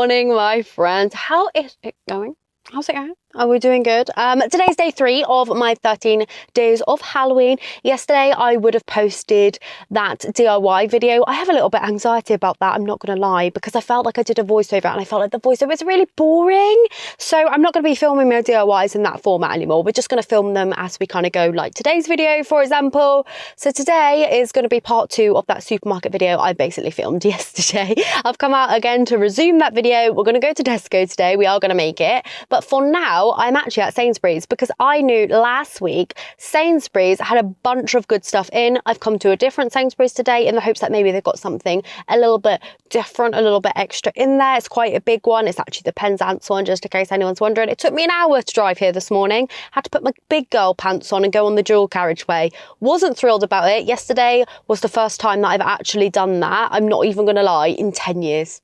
morning, my friends. How is it going? How's it going? Are we doing good? Today's day 3 of my 13 days of Halloween. Yesterday I would have posted that DIY video. I have a little bit of anxiety about that, I'm not going to lie, because I felt like I did a voiceover and I felt like the voiceover was really boring. So I'm not going to be filming my DIYs in that format anymore. We're just going to film them as we kind of go, like today's video, for example. So today is going to be part 2 of that supermarket video I basically filmed yesterday. I've come out again to resume that video. We're going to go to Tesco today. We are going to make it. But for now, I'm actually at Sainsbury's because I knew last week Sainsbury's had a bunch of good stuff in. I've come to a different Sainsbury's today in the hopes that maybe they've got something a little bit different, a little bit extra in there. It's quite a big one. It's actually the Penzance one, just in case anyone's wondering. It took me an hour to drive here this morning. Had to put my big girl pants on and go on the dual carriageway. Wasn't thrilled about it. Yesterday was the first time that I've actually done that. I'm not even going to lie, in 10 years.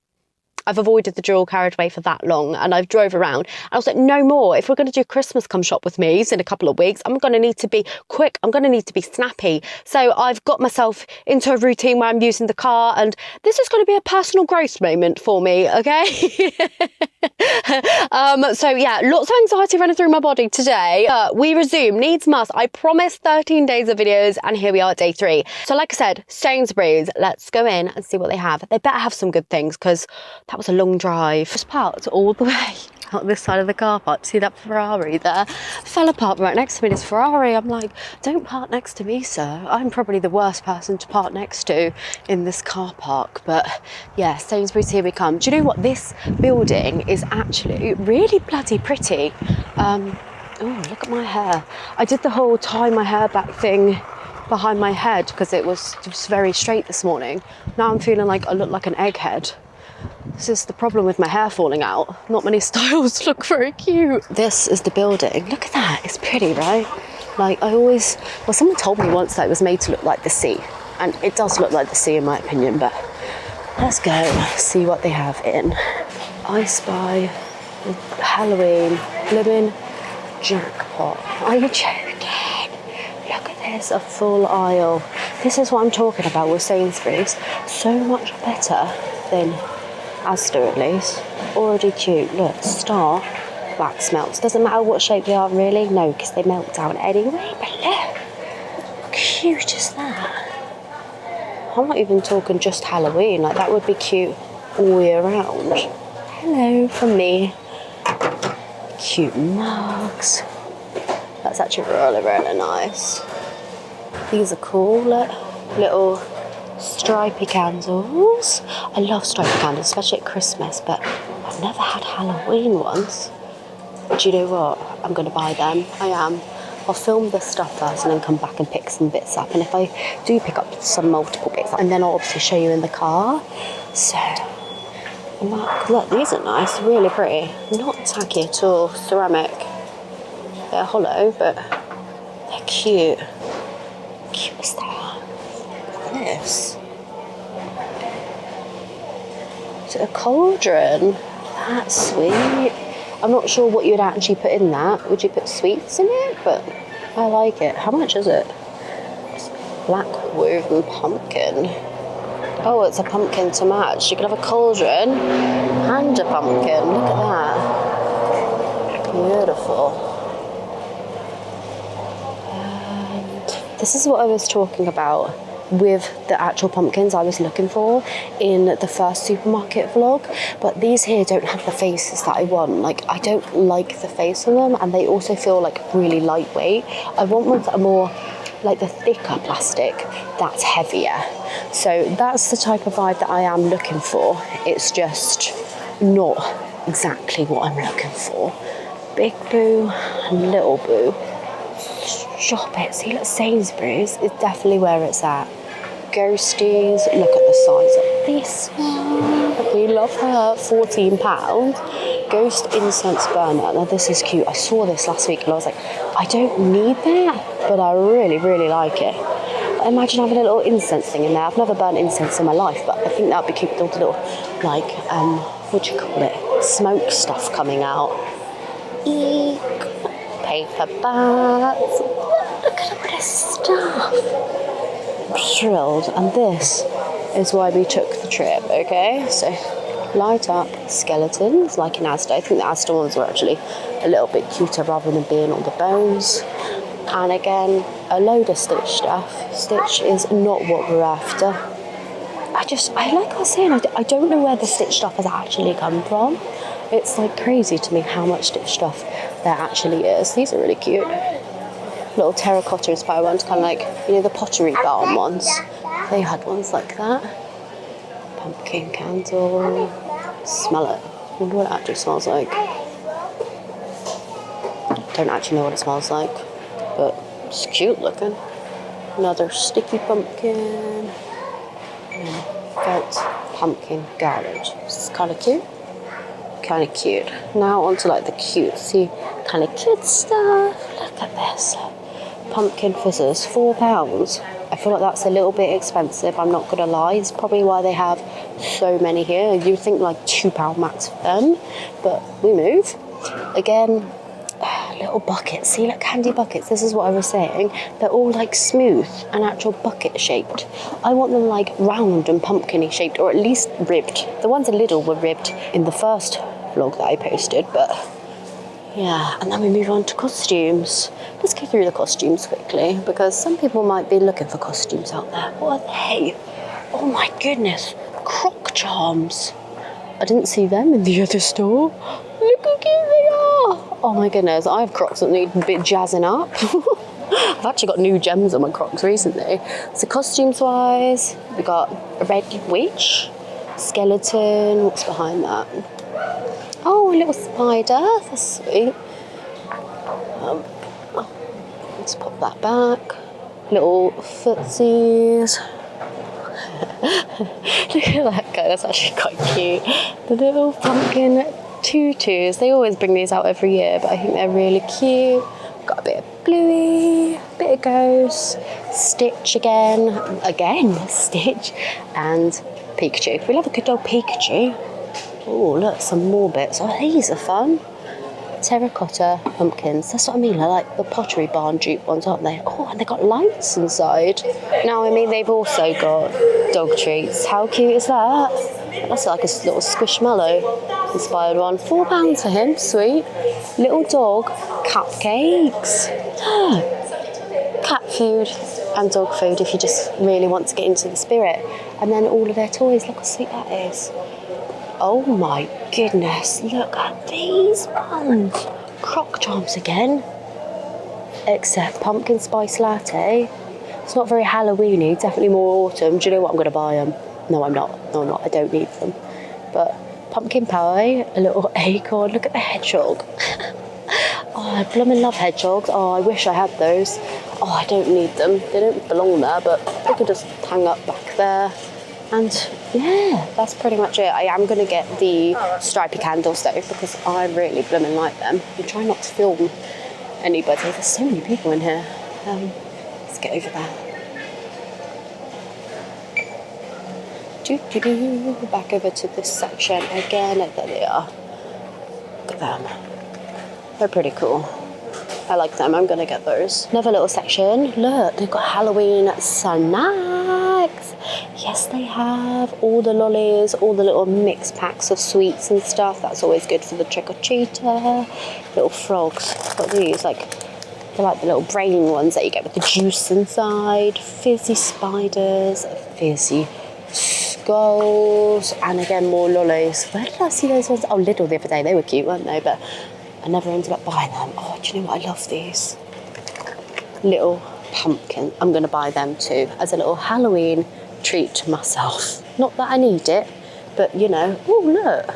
I've avoided the dual carriageway for that long and I've drove around. I was like, no more. If we're going to do Christmas come shop with me in a couple of weeks, I'm going to need to be quick. I'm going to need to be snappy. So I've got myself into a routine where I'm using the car, and this is going to be a personal growth moment for me, okay? So yeah, lots of anxiety running through my body today. We resume, needs must. I promised 13 days of videos and here we are at day 3. So like I said, Sainsbury's, let's go in and see what they have. They better have some good things because that was a long drive. Just parked all the way out this side of the car park. See that Ferrari there? Fell apart right next to me, this Ferrari. I'm like, don't park next to me, sir. I'm probably the worst person to park next to in this car park. But yeah, Sainsbury's, here we come. Do you know what? This building is actually really bloody pretty. Oh, look at my hair. I did the whole tie my hair back thing behind my head because it was just very straight this morning. Now I'm feeling like I look like an egghead. This is the problem with my hair falling out. Not many styles look very cute. This is the building. Look at that. It's pretty, right? Like I always, well, someone told me once that it was made to look like the sea. And it does look like the sea in my opinion, but let's go see what they have in. I Spy Halloween blooming jackpot. Are you joking? Look at this, a full aisle. This is what I'm talking about with Sainsbury's. So much better than Asda, at least. Already cute. Look, star wax melts. Doesn't matter what shape they are, really. No, because they melt down anyway. But look, how cute is that? I'm not even talking just Halloween. Like that would be cute all year round. Hello from me. Cute mugs. That's actually really, really nice. These are cool. Look, little stripy candles. I love stripy candles, especially at Christmas, but I've never had Halloween ones. Do you know what? I'm going to buy them. I am. I'll film this stuff first and then come back and pick some bits up. And if I do pick up some multiple bits, and then I'll obviously show you in the car. So, look, these are nice, really pretty. Not tacky at all, ceramic. They're hollow, but they're cute. How cute is that? This. Is it a cauldron? That's sweet. I'm not sure what you'd actually put in that. Would you put sweets in it? But I like it. How much is it? It's black woven pumpkin. Oh, it's a pumpkin to match. You can have a cauldron and a pumpkin. Look at that. Beautiful. And this is what I was talking about with the actual pumpkins I was looking for in the first supermarket vlog, but these here don't have the faces that I want. Like, I don't like the face on them, and they also feel like really lightweight. I want ones that are more like the thicker plastic that's heavier. So that's the type of vibe that I am looking for. It's just not exactly what I'm looking for. Big boo and little boo. Shop it. See, look, Sainsbury's is definitely where it's at. Ghosties, look at the size of this one. We love her. £14. Ghost incense burner. Now this is cute. I saw this last week and I was like, I don't need that, but I really, really like it. Imagine having a little incense thing in there. I've never burnt incense in my life, but I think that'd be cute with all the little, like, what do you call it? Smoke stuff coming out. Eek. Paper bags. Look at all this stuff. I'm thrilled. And this is why we took the trip, okay? So light up skeletons like in Asda. I think the Asda ones were actually a little bit cuter rather than being all the bones. And again, a load of Stitch stuff. Stitch is not what we're after. Like I was saying, I don't know where the Stitch stuff has actually come from. It's like crazy to me how much Stitch stuff there actually is. These are really cute. Little terracotta inspired ones, kind of like, you know, the Pottery Barn ones. They had ones like that. Pumpkin candle. Smell it. I wonder what it actually smells like. Don't actually know what it smells like, but it's cute looking. Another sticky pumpkin. And felt pumpkin garland. It's kind of cute. Kind of cute. Now onto like the cutesy kind of kid stuff. Look at this. Pumpkin fizzers, £4. I feel like that's a little bit expensive, I'm not gonna lie. It's probably why they have so many here. You'd think like £2 max for them, but we move. Again, little buckets. See, like candy buckets. This is what I was saying. They're all like smooth and actual bucket shaped. I want them like round and pumpkin-y shaped, or at least ribbed. The ones in Lidl were ribbed in the first vlog that I posted, but yeah. And then we move on to costumes. Let's go through the costumes quickly, because some people might be looking for costumes out there. What are they? Oh my goodness, croc charms. I didn't see them in the other store. Look how cute they are. Oh my goodness, I have Crocs that need a bit jazzing up. I've actually got new gems on my Crocs recently. So costumes wise, we got a red witch, skeleton. What's behind that? Oh, a little spider. That's sweet. Let's pop that back. Little footsies. Look at that guy, that's actually quite cute. The little pumpkin tutus. They always bring these out every year, but I think they're really cute. Got a bit of Bluey, bit of Ghost, Stitch again, Stitch, and Pikachu. We love a good old Pikachu. Oh, look, some more bits. Oh, these are fun. Terracotta pumpkins. That's what I mean. I like the Pottery Barn dupe ones, aren't they? Oh, and they got lights inside. Now, I mean, they've also got dog treats. How cute is that? That's like a little Squishmallow inspired one. £4 for him. Sweet. Little dog cupcakes. Cat food and dog food if you just really want to get into the spirit. And then all of their toys. Look how sweet that is. Oh my goodness, look at these ones. Croc charms again. Except pumpkin spice latte. It's not very Halloweeny, definitely more autumn. Do you know what? I'm going to buy them. No, I'm not. No, I'm not. I don't need them. But pumpkin pie, a little acorn. Look at the hedgehog. Oh, I blooming love hedgehogs. Oh, I wish I had those. Oh, I don't need them. They don't belong there, but they could just hang up back there. And yeah, that's pretty much it. I am going to get the stripy candles though, because I really blooming like them. I'm trying not to film anybody. There's so many people in here. Let's get over there. Back over to this section again. There they are. Look at them. They're pretty cool. I like them. I'm going to get those. Another little section. Look, they've got Halloween snacks. Yes, they have. All the lollies, all the little mixed packs of sweets and stuff. That's always good for the trick-or-treater. Little frogs. What are these? Like, they're like the little brain ones that you get with the juice inside. Fizzy spiders. Fizzy skulls. And again, more lollies. Where did I see those ones? Oh, Lidl the other day. They were cute, weren't they? But I never ended up buying them. Oh, do you know what? I love these. Little pumpkin. I'm going to buy them too as a little Halloween treat to myself. Not that I need it, but you know. Oh, look.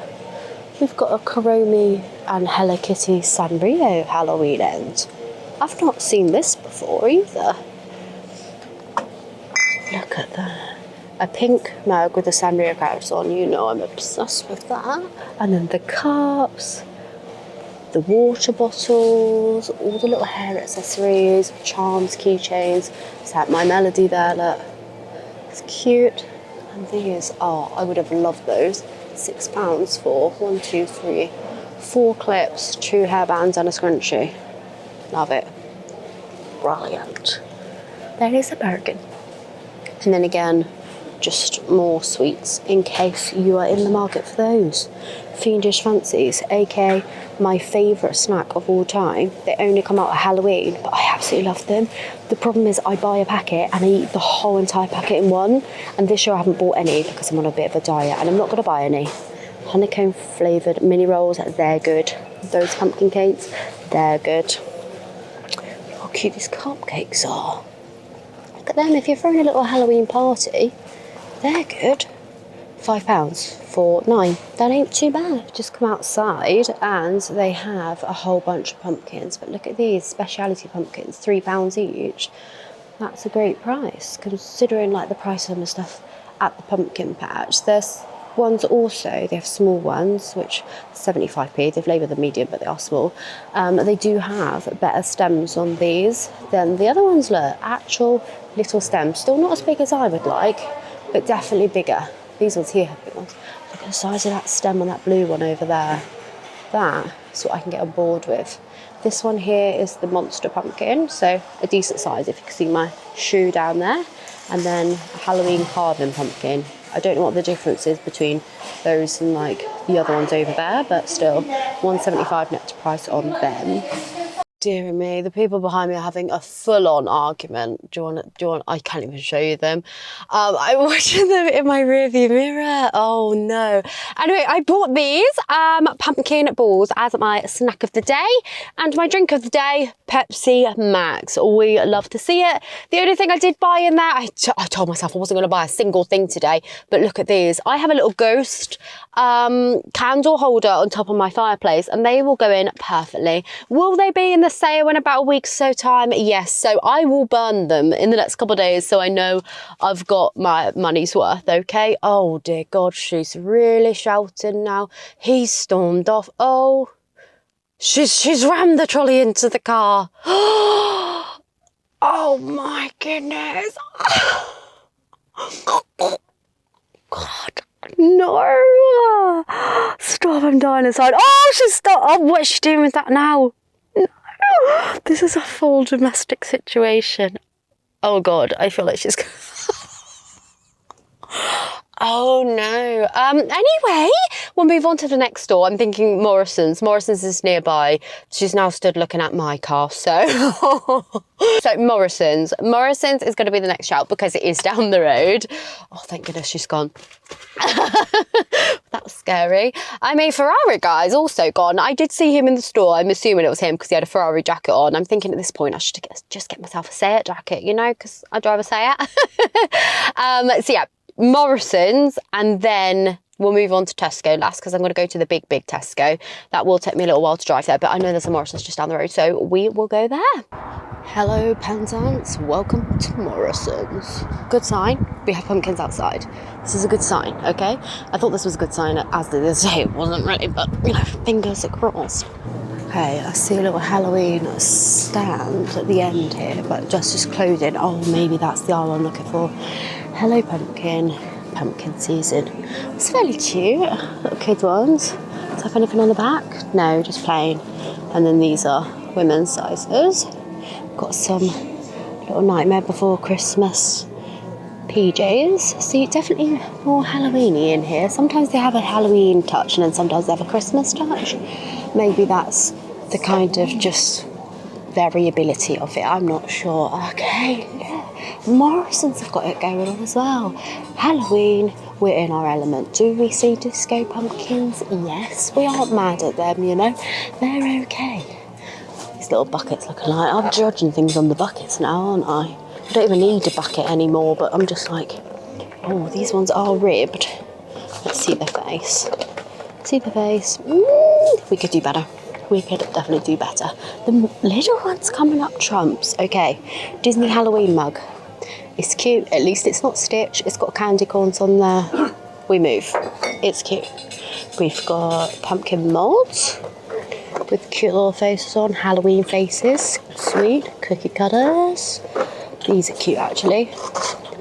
We've got a Kuromi and Hello Kitty Sanrio Halloween end. I've not seen this before either. Look at that. A pink mug with the Sanrio characters on. You know I'm obsessed with that. And then the cups. The water bottles, all the little hair accessories, charms, keychains. It's like My Melody there, look. It's cute. And these, oh, I would have loved those. £6 for 1, 2, 3, 4 clips, 2 hairbands and a scrunchie. Love it. Brilliant. There is a bargain. And then again, just more sweets in case you are in the market for those. Fiendish Fancies, aka my favourite snack of all time. They only come out at Halloween, but I absolutely love them. The problem is I buy a packet and I eat the whole entire packet in one, and this year I haven't bought any because I'm on a bit of a diet and I'm not going to buy any. Honeycomb flavoured mini rolls, they're good. Those pumpkin cakes, they're good. Look how cute these cupcakes are. Look at them, if you're throwing a little Halloween party, they're good. £5 for 9. That ain't too bad. Just come outside and they have a whole bunch of pumpkins. But look at these speciality pumpkins, £3 each. That's a great price considering like the price of the stuff at the pumpkin patch. There's ones also, they have small ones, which 75p. They've labelled them medium, but they are small. They do have better stems on these than the other ones. Look, actual little stems. Still not as big as I would like, but definitely bigger. These ones here have big ones. Look at the size of that stem on that blue one over there. That's what I can get on board with. This one here is the monster pumpkin, so a decent size if you can see my shoe down there. And then a Halloween carving pumpkin. I don't know what the difference is between those and like the other ones over there, but still £1.75 net price on them. Dear me, the people behind me are having a full-on argument. Do you want? I can't even show you them. I'm watching them in my rearview mirror. Oh no. Anyway, I bought these pumpkin balls as my snack of the day, and my drink of the day, Pepsi Max. We love to see it. The only thing I did buy in there, I told myself I wasn't going to buy a single thing today, but look at these. I have a little ghost candle holder on top of my fireplace, and they will go in perfectly. Will they be in the sale in about a week's so time? Yes, so I will burn them in the next couple of days so I know I've got my money's worth, okay? Oh dear God, she's really shouting now. He's stormed off. Oh, she's rammed the trolley into the car. Oh my goodness. God, no. Stop, I'm dying inside. Oh, she's stopped. Oh, what's she doing with that now? This is a full domestic situation. Oh God, I feel like she's... Oh no. Anyway, we'll move on to the next store. I'm thinking Morrisons. Morrisons is nearby. She's now stood looking at my car, so... So Morrisons. Morrisons is going to be the next shout because it is down the road. Oh, thank goodness she's gone. That was scary. I mean, Ferrari guy's also gone. I did see him in the store. I'm assuming it was him because he had a Ferrari jacket on. I'm thinking at this point I should just get myself a Seat jacket, you know, because I drive a Seat. So yeah, Morrisons, and then we'll move on to Tesco last because I'm going to go to the big Tesco. That will take me a little while to drive there, but I know there's a Morrisons just down the road, so we will go there. Hello Penzance, welcome to Morrisons. Good sign, we have pumpkins outside. This is a good sign, okay? I thought this was a good sign as the other day. It wasn't really, but you know, fingers crossed. Okay, I see a little Halloween stand at the end here, but just clothing. Oh, maybe that's the aisle I'm looking for. Hello pumpkin season. It's fairly cute, little kid ones. Does it have anything on the back? No, just plain. And then these are women's sizes. Got some little Nightmare Before Christmas PJs. See, definitely more Halloweeny in here. Sometimes they have a Halloween touch and then sometimes they have a Christmas touch. Maybe that's the kind of just variability of it. I'm not sure. Okay, yeah. Morrisons have got it going on as well. Halloween, we're in our element. Do we see disco pumpkins? Yes, we aren't mad at them, you know. They're okay. These little buckets looking like... I'm judging things on the buckets now, aren't I? I don't even need a bucket anymore, but I'm just like, oh, these ones are ribbed. Let's see their face. See the face. We could do better. We could definitely do better. The little one's coming up trumps. Okay, Disney Halloween mug. It's cute. At least it's not Stitch. It's got candy corns on there. We move. It's cute. We've got pumpkin molds with cute little faces on. Halloween faces. Sweet. Cookie cutters. These are cute actually.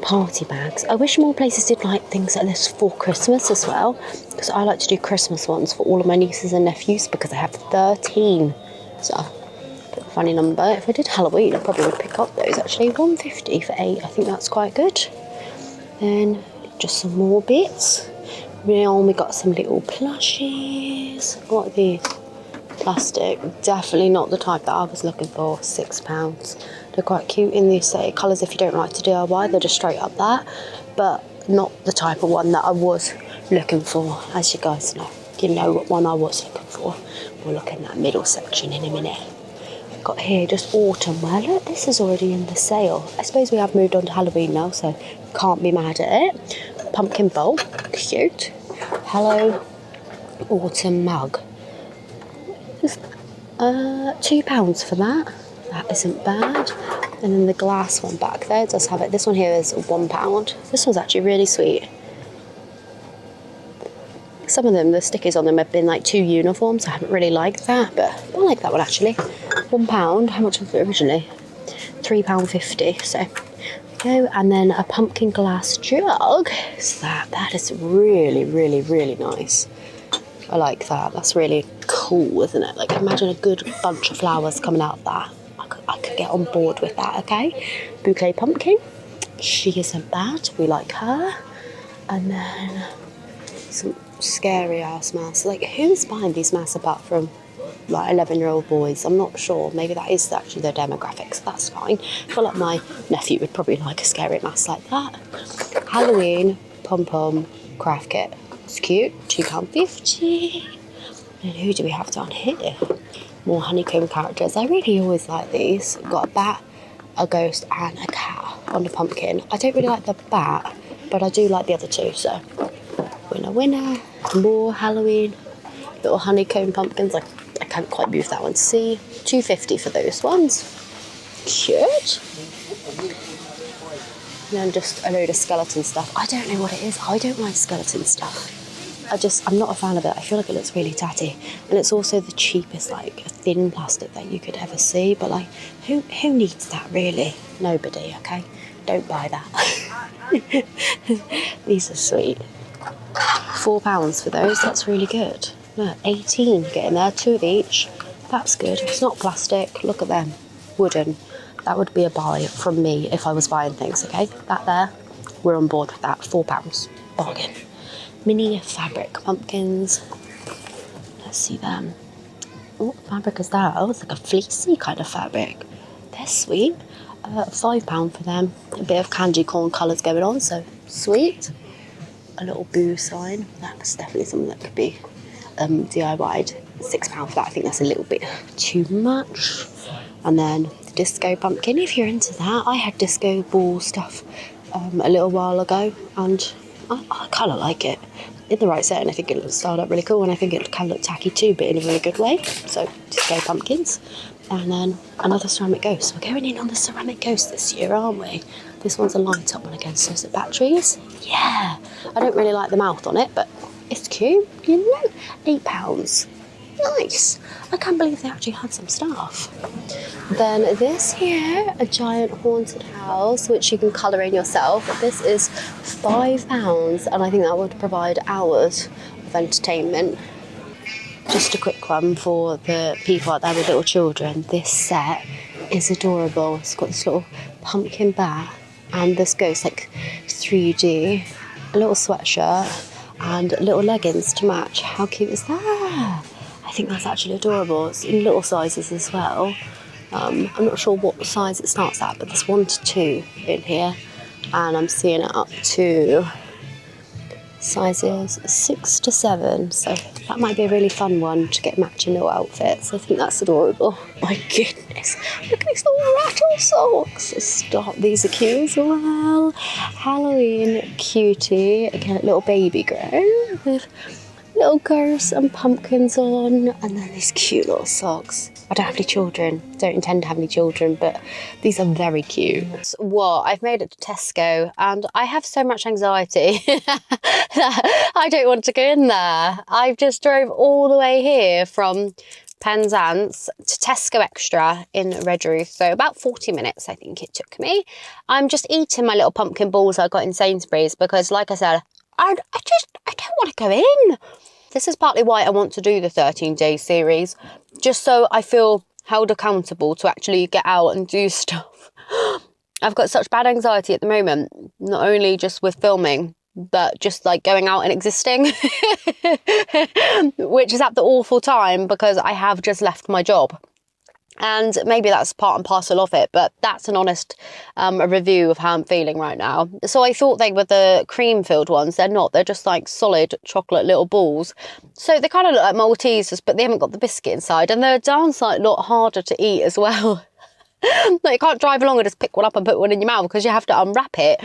Party bags. I wish more places did like things like this for Christmas as well, because I like to do Christmas ones for all of my nieces and nephews because I have 13. So, a bit of a funny number. If I did Halloween, I probably would pick up those actually. £1.50 for 8. I think that's quite good. Then just some more bits. We got some little plushies. What are these? Plastic. Definitely not the type that I was looking for. £6. They're quite cute in these colours if you don't like to DIY. They're just straight up that. But not the type of one that I was looking for. As you guys know. You know what one I was looking for. We'll look in that middle section in a minute. Got here just autumn wear. Look, this is already in the sale. I suppose we have moved on to Halloween now, so can't be mad at it. Pumpkin bowl, cute. Hello autumn mug. £2 for that. That isn't bad. And then the glass one back there does have it. This one here is £1. This one's actually really sweet. Some of them, the stickers on them have been like too uniform, so I haven't really liked that, but I like that one actually. £1. How much was it originally? £3.50. So go, and then a pumpkin glass jug. So that is really, really, really nice. I like that. That's really cool, isn't it? Like, imagine a good bunch of flowers coming out of that. I could get on board with that, okay? Bouquet pumpkin. She isn't bad. We like her. And then some scary ass masks. Like, who's buying these masks apart from like 11-year-old boys? I'm not sure. Maybe that is actually their demographics. That's fine. I feel like my nephew would probably like a scary mask like that. Halloween pom-pom craft kit. It's cute. £2.50. And who do we have down here? More honeycomb characters. I really always like these. We've got a bat, a ghost, and a cat on the pumpkin. I don't really like the bat, but I do like the other two. So winner. More Halloween little honeycomb pumpkins. I can't quite move that one. See, £2.50 for those ones. Cute. And then just a load of skeleton stuff. I don't know what it is. I don't like skeleton stuff. I'm not a fan of it. I feel like it looks really tatty. And it's also the cheapest, like, thin plastic that you could ever see. But, like, who needs that, really? Nobody, okay? Don't buy that. These are sweet. £4 for those. That's really good. Look, 18 getting there. 2 of each. That's good. It's not plastic. Look at them. Wooden. That would be a buy from me if I was buying things, okay? That there. We're on board with that. £4. Bargain. Mini fabric pumpkins. Let's see them. What fabric is that? Oh, it's like a fleecy kind of fabric. They're sweet. £5 for them. A bit of candy corn colours going on, so sweet. A little boo sign. That's definitely something that could be DIY'd. £6 for that. I think that's a little bit too much. And then the disco pumpkin, if you're into that. I had disco ball stuff a little while ago, and I kind of like it. In the right setting, I think it looks styled up really cool, and I think it can look tacky too, but in a really good way. So, disco pumpkins. And then another ceramic ghost. We're going in on the ceramic ghost this year, aren't we? This one's a light up one again, so is it batteries? Yeah. I don't really like the mouth on it, but it's cute, you know. £8. Nice. I can't believe they actually had some stuff. Then this here, a giant haunted house, which you can colour in yourself. This is £5, and I think that would provide hours of entertainment. Just a quick one for the people out there with little children. This set is adorable. It's got this little pumpkin bat and this ghost, like 3D, a little sweatshirt and little leggings to match. How cute is that? I think that's actually adorable. It's in little sizes as well. I'm not sure what size it starts at, but there's 1 to 2 in here, and I'm seeing it up to sizes 6 to 7. So that might be a really fun one to get matching little outfits. I think that's adorable. My goodness, look at these little rattle socks. Stop, these are cute as well. Halloween cutie, again, a little baby grow with little ghosts and pumpkins on, and then these cute little socks. I don't have any children, don't intend to have any children, but these are very cute. Well, I've made it to Tesco and I have so much anxiety that I don't want to go in there. I've just drove all the way here from Penzance to Tesco Extra in Redruth, so about 40 minutes I think it took me. I'm just eating my little pumpkin balls I got in Sainsbury's because, like I said, I don't want to go in. This is partly why I want to do the 13-day series, just so I feel held accountable to actually get out and do stuff. I've got such bad anxiety at the moment, not only just with filming, but just like going out and existing, which is at the awful time because I have just left my job. And maybe that's part and parcel of it, but that's an honest review of how I'm feeling right now. So I thought they were the cream-filled ones. They're not. They're just like solid chocolate little balls. So they kind of look like Maltesers, but they haven't got the biscuit inside. And they're downside a lot harder to eat as well. Like, you can't drive along and just pick one up and put one in your mouth because you have to unwrap it.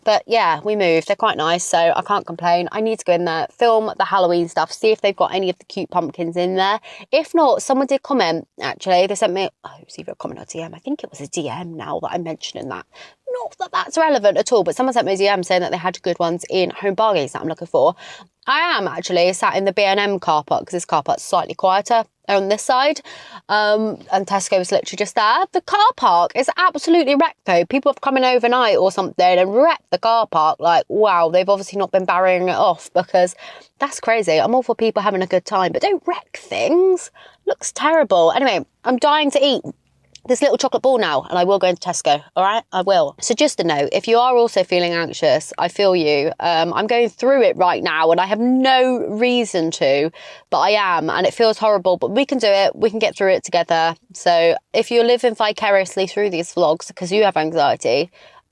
But yeah, we moved. They're quite nice, so I can't complain. I need to go in there, film the Halloween stuff, see if they've got any of the cute pumpkins in there. If not, someone did comment, actually. They sent me, oh, it was either a comment or DM. I think it was a DM now that I'm mentioning that. Not that that's relevant at all, but someone sent me a DM saying that they had good ones in Home Bargains that I'm looking for. I am actually sat in the B&M car park because this car park's slightly quieter on this side, and Tesco is literally just there. The car park is absolutely wrecked though. People have come in overnight or something and wrecked the car park. Like, wow, they've obviously not been barriering it off because that's crazy. I'm all for people having a good time, but don't wreck things. Looks terrible. Anyway, I'm dying to eat this little chocolate ball now, and I will go into Tesco, all right? I will. So just a note, if you are also feeling anxious, I feel you. I'm going through it right now, and I have no reason to, but I am, and it feels horrible, but we can do it. We can get through it together. So if you're living vicariously through these vlogs because you have anxiety,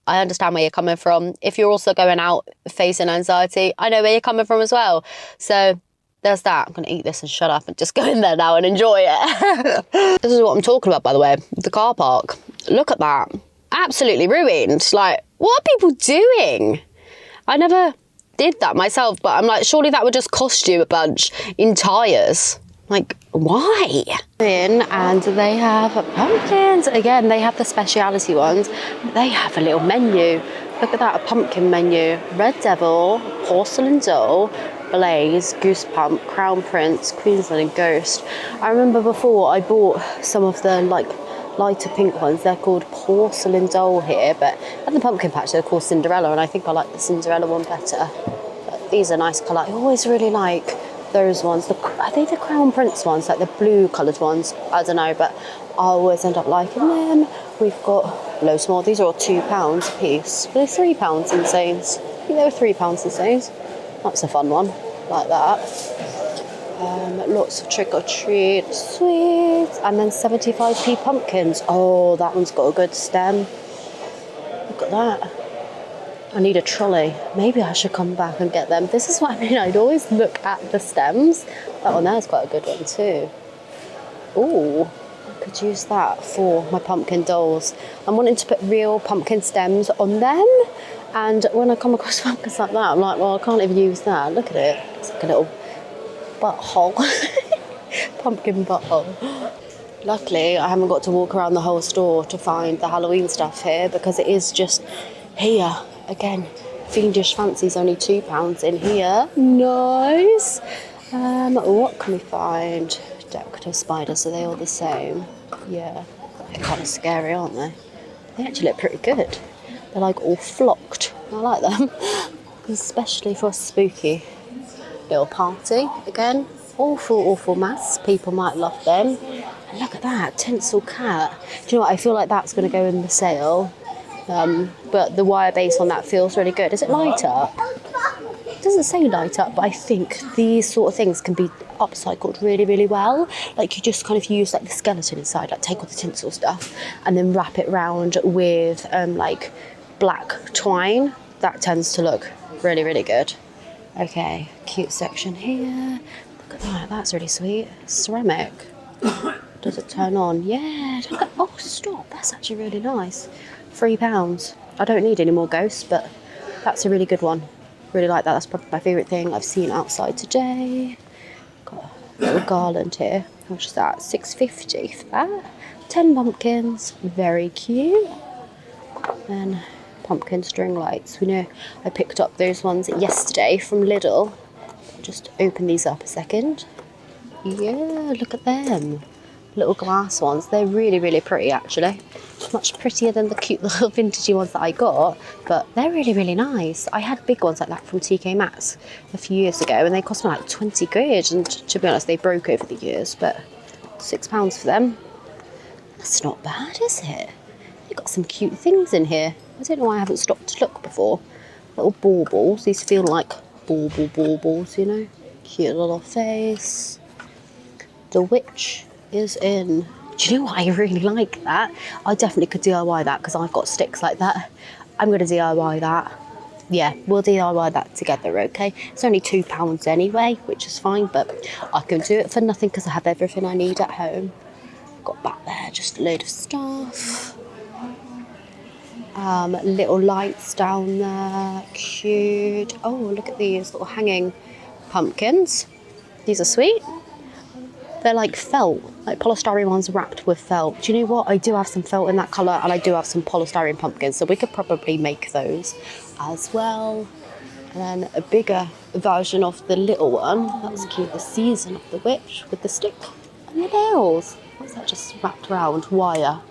I understand where you're coming from. If you're also going out facing anxiety, I know where you're coming from as well. So there's that. I'm going to eat this and shut up and just go in there now and enjoy it. This is what I'm talking about, by the way. The car park. Look at that. Absolutely ruined. Like, what are people doing? I never did that myself, but I'm like, surely that would just cost you a bunch in tyres. Like, why? And they have pumpkins. Again, they have the speciality ones. They have a little menu. Look at that, a pumpkin menu. Red Devil, Porcelain Doll, Blaze, Goose Pump, Crown Prince, Queensland and Ghost. I remember before I bought some of the like lighter pink ones. They're called Porcelain Doll here, but at the pumpkin patch they're called Cinderella, and I think I like the Cinderella one better. But these are nice colour. I always really like those ones. Are they the Crown Prince ones, like the blue coloured ones? I don't know, but I always end up liking them. We've got loads more. These are all £2 a piece. They're £3 in Sains. I think they were £3 in Sains. That's a fun one, like that. Lots of trick or treat sweets, and then 75p pumpkins. Oh, that one's got a good stem. Look at that. I need a trolley. Maybe I should come back and get them. This is what I mean. I'd always look at the stems. That one there's quite a good one too. Ooh, I could use that for my pumpkin dolls. I'm wanting to put real pumpkin stems on them. And when I come across pumpkins like that, I'm like, well, I can't even use that. Look at it. It's like a little butthole. Pumpkin butthole. Luckily, I haven't got to walk around the whole store to find the Halloween stuff here because it is just here. Again, Fiendish Fancy's only £2 in here. Nice. What can we find? Decorative spiders, are they all the same? Yeah. They're kind of scary, aren't they? They actually look pretty good. They're like all flocked. I like them. Especially for a spooky little party. Again, awful mass. People might love them. And look at that, tinsel cat. Do you know what? I feel like that's going to go in the sale. But the wire base on that feels really good. Does it light up? It doesn't say light up, but I think these sort of things can be upcycled really, really well. Like you just kind of use like the skeleton inside, like take all the tinsel stuff and then wrap it round with like black twine. That tends to look really, really good. Okay, cute section here. Look at that, that's really sweet. Ceramic. Does it turn on? Yeah, look at, oh stop, that's actually really nice. £3. I don't need any more ghosts, but that's a really good one. Really like that. That's probably my favourite thing I've seen outside today. Got a little garland here. How much is that? £6.50 for that. 10 pumpkins. Very cute. And pumpkin string lights. We know I picked up those ones yesterday from Lidl. Just open these up a second. Yeah, look at them. Little glass ones. They're really, really pretty actually. Much prettier than the cute little vintagey ones that I got, but they're really, really nice. I had big ones like that from TK Maxx a few years ago and they cost me like 20 quid, and to be honest they broke over the years, but £6 for them. That's not bad, is it? They've got some cute things in here. I don't know why I haven't stopped to look before. little baubles. These feel like baubles, you know. Cute little face. The witch is in. Do you know what? I really like that. I definitely could DIY that because I've got sticks like that. I'm going to DIY that. Yeah, we'll DIY that together, okay? It's only £2 anyway, which is fine, but I can do it for nothing because I have everything I need at home. Got back there just a load of stuff. Little lights down there, cute. Oh, look at these little hanging pumpkins. These are sweet. They're like felt, like polystyrene ones wrapped with felt. Do you know what? I do have some felt in that colour and I do have some polystyrene pumpkins, so we could probably make those as well. And then a bigger version of the little one. That's cute, the season of the witch with the stick and the nails. What's that just wrapped around? Wire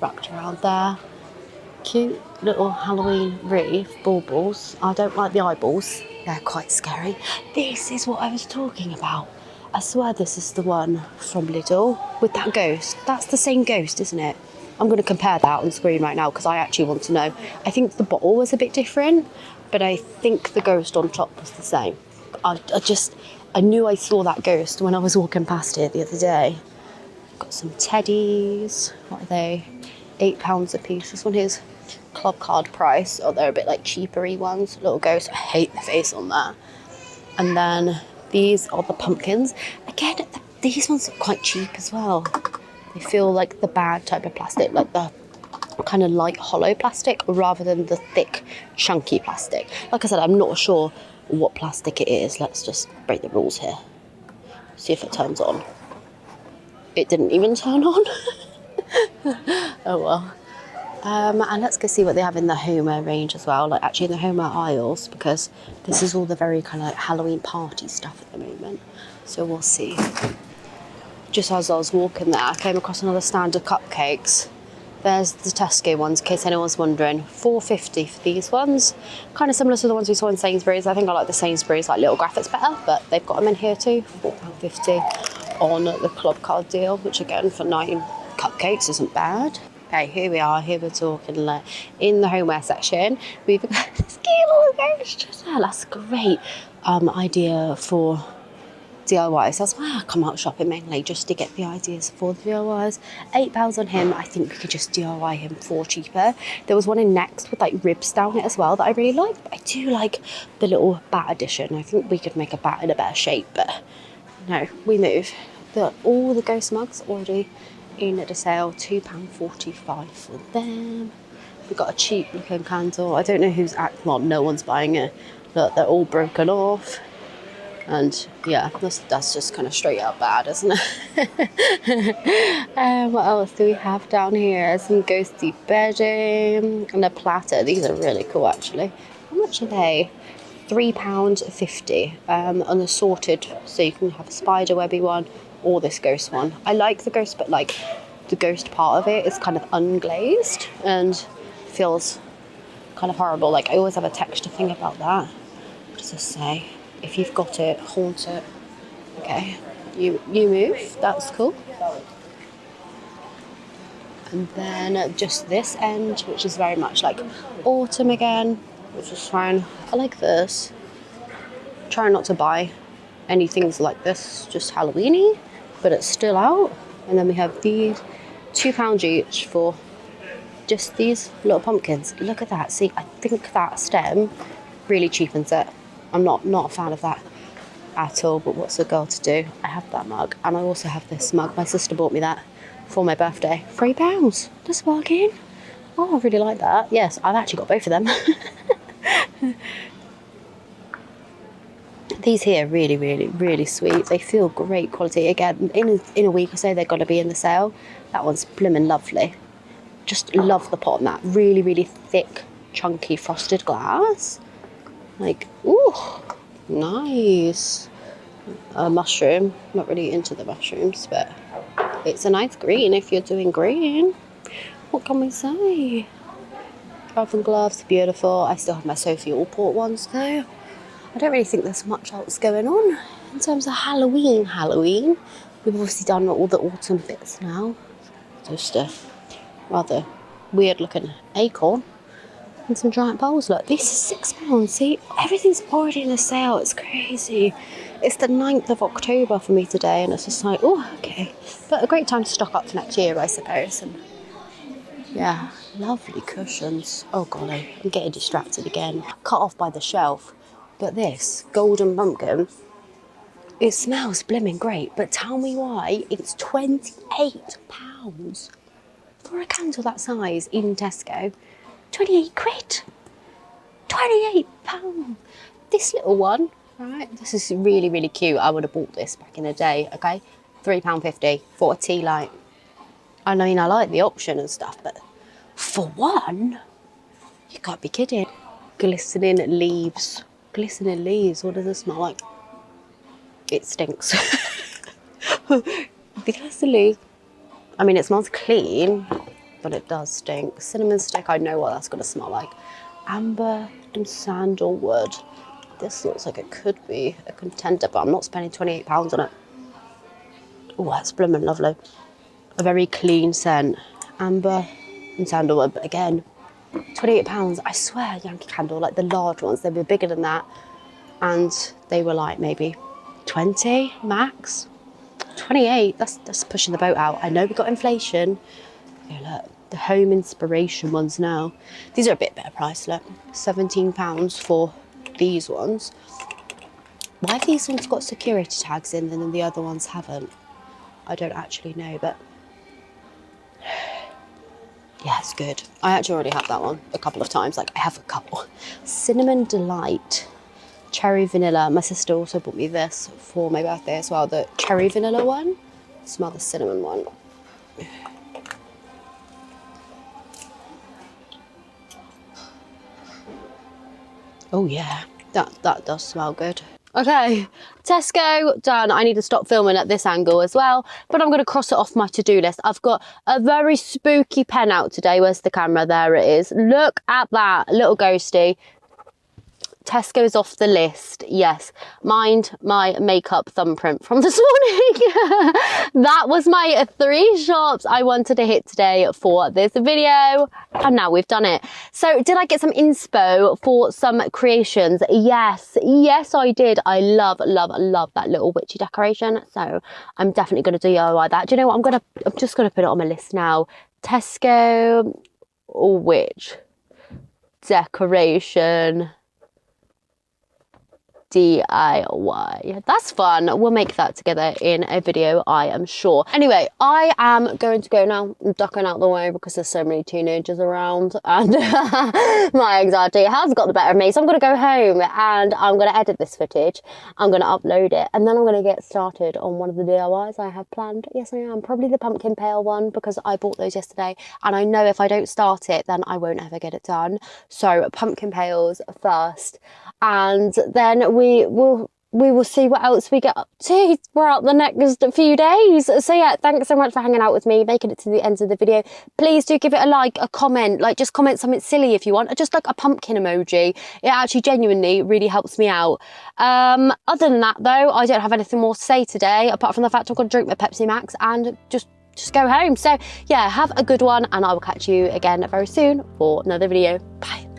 wrapped around there. Cute little Halloween wreath, baubles. I don't like the eyeballs. They're quite scary. This is what I was talking about. I swear this is the one from Lidl with that ghost. That's the same ghost, isn't it? I'm going to compare that on screen right now because I actually want to know. I think the bottle was a bit different, but I think the ghost on top was the same. I knew I saw that ghost when I was walking past it the other day. Got some teddies. What are they? £8 a piece. This one is club card price. Oh, they're a bit like cheapery ones. Little ghost. I hate the face on that. And then these are the pumpkins. Again, these ones are quite cheap as well. They feel like the bad type of plastic, like the kind of light hollow plastic rather than the thick chunky plastic. Like I said, I'm not sure what plastic it is. Let's just break the rules here. See if it turns on. It didn't even turn on. Oh well. And let's go see what they have in the homeware range as well, like actually in the homeware aisles, because this is all the very kind of like Halloween party stuff at the moment. So we'll see. Just as I was walking there, I came across another stand of cupcakes. There's the Tesco ones, in case anyone's wondering. £4.50 for these ones. Kind of similar to the ones we saw in Sainsbury's. I think I like the Sainsbury's like little graphics better, but they've got them in here too. £4.50 on the club card deal, which again for 9 cupcakes isn't bad. Okay, here we are. Here we're talking like in the homeware section. We've got this cute little ghost. That's a great idea for DIYs. That's why I come out shopping mainly, just to get the ideas for the DIYs. £8 on him. I think we could just DIY him for cheaper. There was one in Next with like ribs down it as well that I really like. But I do like the little bat edition. I think we could make a bat in a better shape, but no, we move. All the ghost mugs already in at a sale, £2.45 for them. We've got a cheap looking candle. I don't know who's well, no one's buying it. Look, they're all broken off. And yeah, that's just kind of straight up bad, isn't it? What else do we have down here? Some ghosty bedding and a platter. These are really cool actually. How much are they? £3.50 on the sorted, so you can have a spider webby one or this ghost one. I like the ghost, but like the ghost part of it is kind of unglazed and feels kind of horrible. Like I always have a texture thing about that. What does this say? If you've got it, haunt it. Okay, you move. That's cool. And then just this end, which is very much like autumn again, which is fine. I like this. Try not to buy any things like this, just Halloweeny, but it's still out. And then we have these £2 each for just these little pumpkins. Look at that. See, I think that stem really cheapens it. I'm not a fan of that at all, but what's a girl to do? I have that mug, and I also have this mug. My sister bought me that for my birthday. £3. That's bargain. Oh, I really like that. Yes, I've actually got both of them. These here, really, really, really sweet. They feel great quality. Again, in a week or so, they're going to be in the sale. That one's blimmin' lovely. Just love the pot on that. Really, really thick, chunky frosted glass. Like, ooh, nice. A mushroom. Not really into the mushrooms, but it's a nice green if you're doing green. What can we say? Oven gloves, beautiful. I still have my Sophie Allport ones though. I don't really think there's much else going on in terms of Halloween. We've obviously done all the autumn bits now. Just a rather weird looking acorn. And some giant bowls, look. These are £6. See, everything's already in a sale. It's crazy. It's the 9th of October for me today, and it's just like, oh, okay. But a great time to stock up for next year, I suppose. And yeah, lovely cushions. Oh, golly, I'm getting distracted again. Cut off by the shelf. But this golden pumpkin, it smells blimmin' great. But tell me why it's £28 for a candle that size in Tesco. 28 quid. £28. This little one, right? This is really, really cute. I would have bought this back in the day, okay? £3.50 for a tea light. I mean, I like the option and stuff, but for one, you can't be kidding. Glistening leaves. Glistening leaves, what does it smell like? It stinks. Glistening. I mean, it smells clean, but it does stink. Cinnamon stick, I know what that's gonna smell like. Amber and sandalwood. This looks like it could be a contender, but I'm not spending £28 on it. Oh, that's blooming lovely. A very clean scent. Amber and sandalwood, but again, £28. I swear, Yankee Candle, like the large ones, they were bigger than that. And they were like maybe 20 max. 28, that's pushing the boat out. I know we got inflation. Okay, look, the home inspiration ones now. These are a bit better price, look. £17 for these ones. Why have these ones got security tags in and then the other ones haven't? I don't actually know, but yeah, it's good. I actually already have that one a couple of times. Like, I have a couple. Cinnamon Delight. Cherry Vanilla. My sister also bought me this for my birthday as well. The cherry vanilla one. Smell the cinnamon one. Oh yeah, that does smell good. Okay, Tesco, done. I need to stop filming at this angle as well, but I'm going to cross it off my to-do list. I've got a very spooky pen out today. Where's the camera? There it is. Look at that little ghosty. Tesco's off the list, yes. Mind my makeup thumbprint from this morning. That was my 3 shops I wanted to hit today for this video, and now we've done it. So did I get some inspo for some creations? Yes I did. I love that little witchy decoration, so I'm definitely going to DIY that. Do you know what, I'm just going to put it on my list now. Tesco witch decoration DIY. That's fun. We'll make that together in a video, I am sure. Anyway, I am going to go now. I'm ducking out the way because there's so many teenagers around and my anxiety has got the better of me. So I'm going to go home and I'm going to edit this footage. I'm going to upload it and then I'm going to get started on one of the DIYs I have planned. Yes, I am. Probably the pumpkin pail one because I bought those yesterday and I know if I don't start it, then I won't ever get it done. So pumpkin pails first, and then we will see what else we get up to throughout the next few days. So yeah, thanks so much for hanging out with me, making it to the end of the video. Please do give it a like, a comment, like just comment something silly if you want, or just like a pumpkin emoji. It actually genuinely really helps me out. Other than that though, I don't have anything more to say today, apart from the fact I'm going to drink my Pepsi Max and just go home. So yeah, have a good one and I will catch you again very soon for another video. Bye.